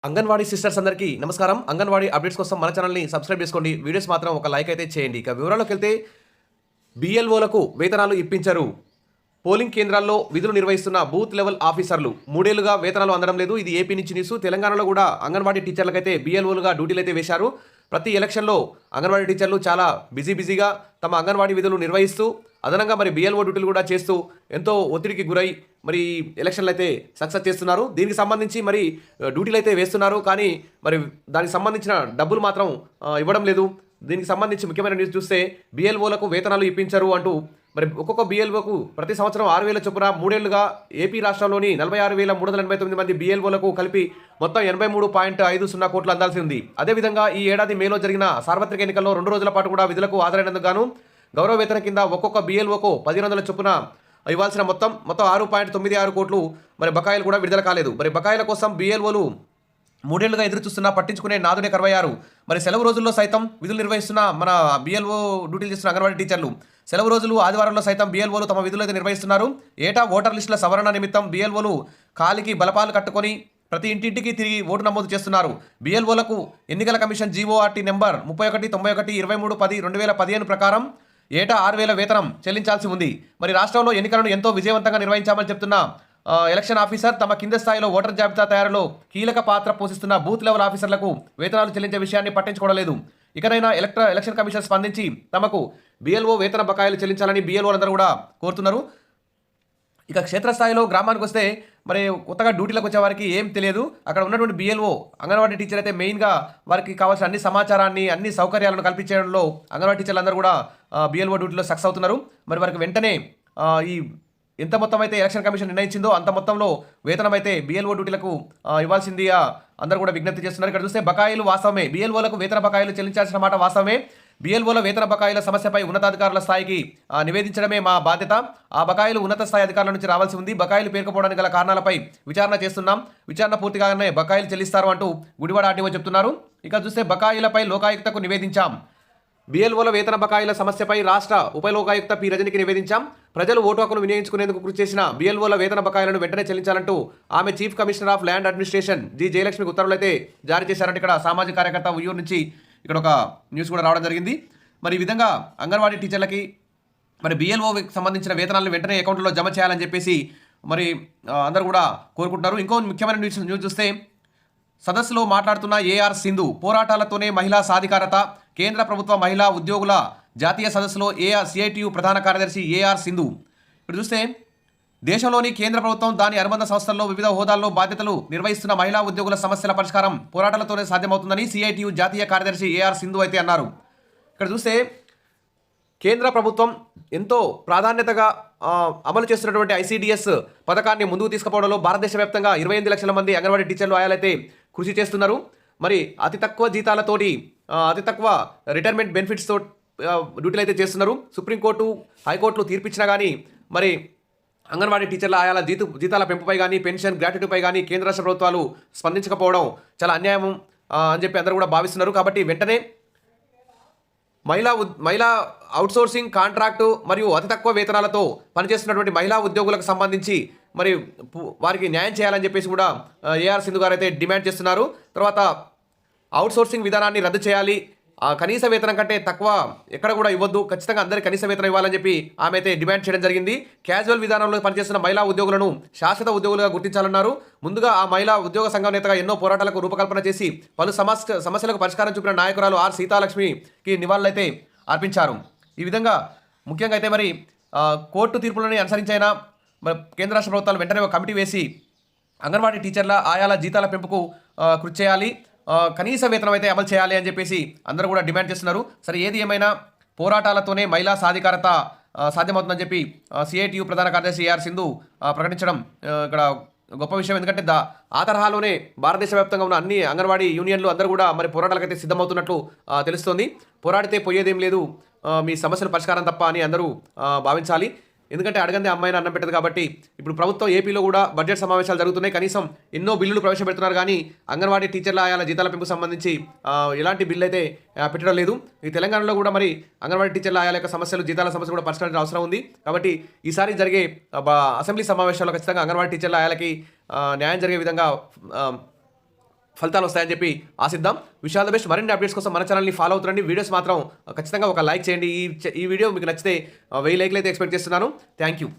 Anganwadi sisters అందరికీ నమస్కారం. Anganwadi updates కోసం మన ఛానల్ని సబ్స్క్రైబ్ చేసుకోండి. వీడియోస్ మాత్రం ఒక లైక్ అయితే చేయండి. ఇక వివరాల్లోకి వెళ్తే బిఎల్ఓలకు వేతనాలు ఇప్పించరు. పోలింగ్ కేంద్రాల్లో విధులు నిర్వహిస్తున్న బూత్ లెవెల్ ఆఫీసర్లు 3 ఏళ్లుగా వేతనాలు అందడం లేదు. ఇది ఏపీ నుంచి న్యూస్. తెలంగాణలో కూడా అంగన్వాడీ టీచర్లకైతే బిఎల్ఓలుగా డ్యూటీలు అయితే వేశారు. ప్రతి ఎలక్షన్లో అంగన్వాడీ టీచర్లు చాలా బిజీగా తమ అంగన్వాడీ విధులు నిర్వహిస్తూ అదనంగా మరి బిఎల్ఓ డ్యూటీలు కూడా చేస్తూ ఎంతో ఒత్తిడికి గురై మరి ఎలక్షన్లు అయితే సక్సెస్ చేస్తున్నారు. దీనికి సంబంధించి మరి డ్యూటీలు అయితే వేస్తున్నారు, కానీ మరి దానికి సంబంధించిన డబ్బులు మాత్రం ఇవ్వడం లేదు. దీనికి సంబంధించి ముఖ్యమైన న్యూస్ చూస్తే బిఎల్ఓలకు వేతనాలు ఇప్పించరు అంటూ మరి ఒక్కొక్క బిఎల్ఓకు ప్రతి సంవత్సరం 6,000 చొప్పున 3 ఏళ్లుగా ఏపీ రాష్ట్రంలోని 46,389 మంది బిఎల్ఓలకు కలిపి మొత్తం 83.50 కోట్లు అందాల్సి ఉంది. అదేవిధంగా ఈ ఏడాది మేలో జరిగిన సార్వత్రిక ఎన్నికల్లో 2 రోజుల పాటు కూడా విధులకు హాజరైనందుకు గాను గౌరవ వేతన కింద ఒక్కొక్క బిఎల్ఓకు 1,500 చొప్పున ఇవ్వాల్సిన మొత్తం 6.96 కోట్లు మరి బకాయిలు కూడా విడుదల కాలేదు. మరి బకాయిల కోసం బిఎల్ఓలు 3 ఏళ్లుగా ఎదురు చూస్తున్నా పట్టించుకునే నాదుడే కరువయ్యారు. మరి సెలవు రోజుల్లో సైతం విధులు నిర్వహిస్తున్న మన బిఎల్ఓ డ్యూటీలు చేస్తున్న అంగన్వాడీ టీచర్లు సెలవు రోజులు ఆదివారంలో సైతం బిఎల్ఓలు తమ విధులు అయితే నిర్వహిస్తున్నారు. ఏటా ఓటర్ లిస్టుల సవరణ నిమిత్తం బిఎల్ఓలు కాలికి బలపాలు కట్టుకొని ప్రతి ఇంటింటికి తిరిగి ఓటు నమోదు చేస్తున్నారు. బిఎల్ఓలకు ఎన్నికల కమిషన్ జీఓఆర్టీ నెంబర్ 3191-23-10-2015 ప్రకారం ఏటా 6,000 వేతనం చెల్లించాల్సి ఉంది. మరి రాష్ట్రంలో ఎన్నికలను ఎంతో విజయవంతంగా నిర్వహించామని చెప్తున్న ఎలక్షన్ ఆఫీసర్ తమ కింద స్థాయిలో ఓటర్ జాబితా తయారీలో కీలక పాత్ర పోషిస్తున్న బూత్ లెవెల్ ఆఫీసర్లకు వేతనాలు చెల్లించే విషయాన్ని పట్టించుకోవడం లేదు. ఇకనైనా ఎలక్షన్ కమిషన్ స్పందించి తమకు బిఎల్ఓ వేతన బకాయిలు చెల్లించాలని బిఎల్ఓలందరూ కూడా కోరుతున్నారు. ఇక క్షేత్రస్థాయిలో గ్రామానికి వస్తే మరి కొత్తగా డ్యూటీలకు వచ్చే వారికి ఏం తెలియదు. అక్కడ ఉన్నటువంటి బిఎల్ఓ అంగన్వాడీ టీచర్ అయితే మెయిన్గా వారికి కావాల్సిన అన్ని సమాచారాన్ని అన్ని సౌకర్యాలను కల్పించడంలో అంగన్వాడీ టీచర్లు అందరూ కూడా బిఎల్ఓ డ్యూటీలో సక్సెస్ అవుతున్నారు. మరి వారికి వెంటనే ఈ ఎంత మొత్తం అయితే ఎలక్షన్ కమిషన్ నిర్ణయించిందో అంత మొత్తంలో వేతనం అయితే బిఎల్ఓ డ్యూటీలకు ఇవ్వాల్సిందిగా అందరూ కూడా విజ్ఞప్తి చేస్తున్నారు. ఇక్కడ చూస్తే బకాయిలు వాస్తవమే, బిఎల్ఓలకు వేతన బకాయిలు చెల్లించాల్సిన మాట వాస్తవమే. బిఎల్ఓల వేతన బకాయిల సమస్యపై ఉన్నతాధికారుల స్థాయికి నివేదించడమే మా బాధ్యత. ఆ బకాయిలు ఉన్నత స్థాయి అధికారుల నుంచి రావాల్సి ఉంది. బకాయిలు పేరుకుపోవడానికి గల కారణాలపై విచారణ చేస్తున్నాం. విచారణ పూర్తిగానే బకాయిలు చెల్లిస్తారు అంటూ గుడివాడ ఆర్టీఓ చెప్తున్నారు. ఇక చూస్తే బకాయిలపై లోకాయుక్తకు నివేదించాం. బిఎల్ఓల వేతన బకాయిల సమస్యపై రాష్ట్ర ఉప లోకాయుక్త పి రజనికి నివేదించాం. ప్రజలు ఓటు హక్కును వినియోగించుకునేందుకు కృషి చేసిన బిఎల్ఓల వేతన బకాయిలను వెంటనే చెల్లించాలంటూ ఆమె chief commissioner of land administration G జయలక్ష్మికి ఉత్తర్వులు అయితే జారీ చేశారంటే ఇక్కడ సామాజిక కార్యకర్త ఉయ్యూరు నుంచి ఇక్కడ ఒక న్యూస్ కూడా రావడం జరిగింది. మరి ఈ విధంగా అంగన్వాడీ టీచర్లకి మరి బిఎల్ఓకి సంబంధించిన వేతనాలను వెంటనే అకౌంట్లో జమ చేయాలని చెప్పేసి మరి అందరూ కూడా కోరుకుంటున్నారు. ఇంకో ముఖ్యమైన న్యూస్ చూస్తే సదస్సులో మాట్లాడుతున్న ఏఆర్ సింధు పోరాటాలతోనే మహిళా సాధికారత. కేంద్ర ప్రభుత్వ మహిళా ఉద్యోగుల జాతీయ సదస్సులో సిఐటియు ప్రధాన కార్యదర్శి ఏఆర్ సింధు ఇప్పుడు చూస్తే దేశంలోని కేంద్ర ప్రభుత్వం దాని అనుబంధ సంస్థల్లో వివిధ హోదాల్లో బాధ్యతలు నిర్వహిస్తున్న మహిళా ఉద్యోగుల సమస్యల పరిష్కారం పోరాటాలతోనే సాధ్యమవుతుందని సిఐటియు జాతీయ కార్యదర్శి ఏఆర్ సింధు అయితే అన్నారు. ఇక్కడ చూస్తే కేంద్ర ప్రభుత్వం ఎంతో ప్రాధాన్యతగా అమలు చేస్తున్నటువంటి ఐసిడిఎస్ పథకాన్ని ముందుకు తీసుకుపోవడంలో భారతదేశ వ్యాప్తంగా 28 లక్షల మంది అంగన్వాడీ టీచర్లు ఆయాలైతే కృషి చేస్తున్నారు. మరి అతి తక్కువ జీతాలతోటి అతి తక్కువ రిటైర్మెంట్ బెనిఫిట్స్తో డ్యూటీలు అయితే చేస్తున్నారు. సుప్రీంకోర్టు హైకోర్టులు తీర్పిచ్చినా కానీ మరి అంగన్వాడీ టీచర్ల ఆయాల జీతాల పెంపుపై కానీ పెన్షన్ గ్రాట్యుటీపై కానీ కేంద్ర రాష్ట్ర ప్రభుత్వాలు స్పందించకపోవడం చాలా అన్యాయం అని చెప్పి అందరూ కూడా భావిస్తున్నారు. కాబట్టి వెంటనే మహిళా అవుట్సోర్సింగ్ కాంట్రాక్టు మరియు అతి తక్కువ వేతనాలతో పనిచేస్తున్నటువంటి మహిళా ఉద్యోగులకు సంబంధించి మరి వారికి న్యాయం చేయాలని చెప్పేసి కూడా ఏఆర్ సింధు గారు అయితే డిమాండ్ చేస్తున్నారు. తర్వాత అవుట్సోర్సింగ్ విధానాన్ని రద్దు చేయాలి. కనీస వేతనం కంటే తక్కువ ఎక్కడ కూడా ఇవ్వద్దు, ఖచ్చితంగా అందరికీ కనీస వేతనం ఇవ్వాలని చెప్పి ఆమె అయితే డిమాండ్ చేయడం జరిగింది. క్యాజువల్ విధానంలో పనిచేస్తున్న మహిళా ఉద్యోగులను శాశ్వత ఉద్యోగులుగా గుర్తించాలన్నారు. ముందుగా ఆ మహిళా ఉద్యోగ సంఘం నేతగా ఎన్నో పోరాటాలకు రూపకల్పన చేసి పలు సమస్యలకు పరిష్కారం చూపిన నాయకురాలు ఆర్ సీతాలక్ష్మికి నివాళులైతే అర్పించారు. ఈ విధంగా ముఖ్యంగా అయితే మరి కోర్టు తీర్పులని అనుసరించైనా మరి కేంద్ర రాష్ట్ర ప్రభుత్వాలు వెంటనే ఒక కమిటీ వేసి అంగన్వాడీ టీచర్ల ఆయాల జీతాల పెంపుకు కృషి చేయాలి, కనీస వేతనం అయితే అమలు చేయాలి అని చెప్పేసి అందరూ కూడా డిమాండ్ చేస్తున్నారు. సరే, ఏది ఏమైనా పోరాటాలతోనే మహిళా సాధికారత సాధ్యమవుతుందని చెప్పి సిఐటియు ప్రధాన కార్యదర్శి ఏఆర్ సింధు ప్రకటించడం ఇక్కడ గొప్ప విషయం. ఎందుకంటే ఆ తరహాలోనే భారతదేశ వ్యాప్తంగా ఉన్న అన్ని అంగన్వాడీ యూనియన్లు అందరూ కూడా మరి పోరాటాలకైతే సిద్ధమవుతున్నట్లు తెలుస్తోంది. పోరాడితే పోయేదేం లేదు, మీ సమస్యల పరిష్కారం తప్ప అని అందరూ భావించాలి. ఎందుకంటే అడగందే అమ్మాయిని అన్నం పెట్టదు. కాబట్టి ఇప్పుడు ప్రభుత్వం ఏపీలో కూడా బడ్జెట్ సమావేశాలు జరుగుతున్నాయి. కనీసం ఎన్నో బిల్లులు ప్రవేశపెడుతున్నారు, కానీ అంగన్వాడీ టీచర్ల ఆయాల జీతాల పెంపుకు సంబంధించి ఎలాంటి బిల్లు అయితే పెట్టడం లేదు. ఈ తెలంగాణలో కూడా మరి అంగన్వాడీ టీచర్ల ఆయాల యొక్క సమస్యలు, జీతాల సమస్యలు కూడా పరిష్కరించాల్సిన అవసరం ఉంది. కాబట్టి ఈసారి జరిగే అసెంబ్లీ సమావేశాల్లో ఖచ్చితంగా అంగన్వాడీ టీచర్ల ఆయాలకి న్యాయం జరిగే విధంగా ఫలితాలు వస్తాయని చెప్పి ఆశిద్దాం. Wish all the best. మరిన్ని అప్డేట్స్ కోసం మన ఛానల్ని ఫాలో అవుతుండండి. వీడియోస్ మాత్రం ఖచ్చితంగా ఒక లైక్ చేయండి. ఈ వీడియో మీకు నచ్చితే 1000 లైక్లు అయితే ఎక్స్పెక్ట్ చేస్తున్నాను. Thank you.